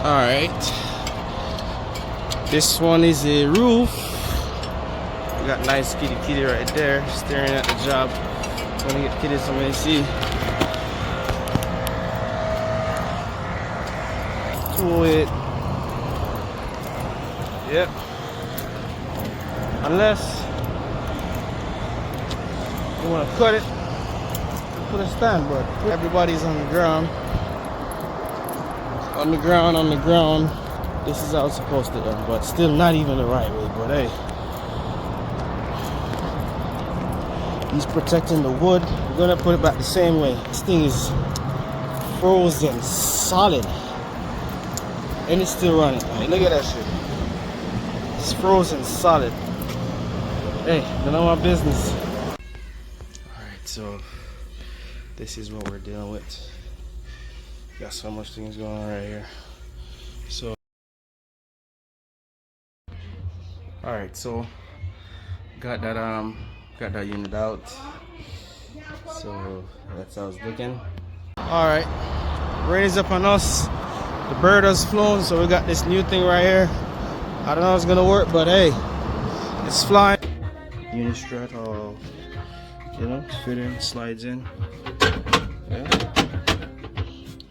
Alright. This one is a roof. We got nice kitty right there staring at the job. Gonna get kitty some AC. To it. Yep. Unless you want to cut it, put a stand, but everybody's on the ground. On the ground. This is how it's supposed to done, but still not even the right way. But hey, he's protecting the wood. We're gonna put it back the same way. This thing is frozen solid, and it's still running. Hey, look at that shit. It's frozen solid. Hey, none of my business. Alright, so this is what we're dealing with. Got so much things going on right here. So alright, so got that unit out. So that's how it's looking. Alright, rain is up on us. The bird has flown, so we got this new thing right here. I don't know how it's gonna work, but hey, it's flying. Unit strut, all, you know, fit in, slides in. Yeah.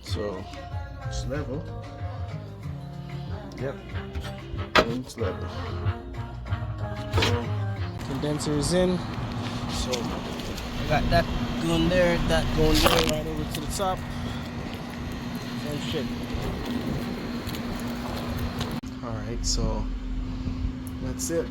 So it's level. Yep. And it's level. So condenser is in. So I got that going there, that going there, right over to the top. Same shit. Alright, so that's it.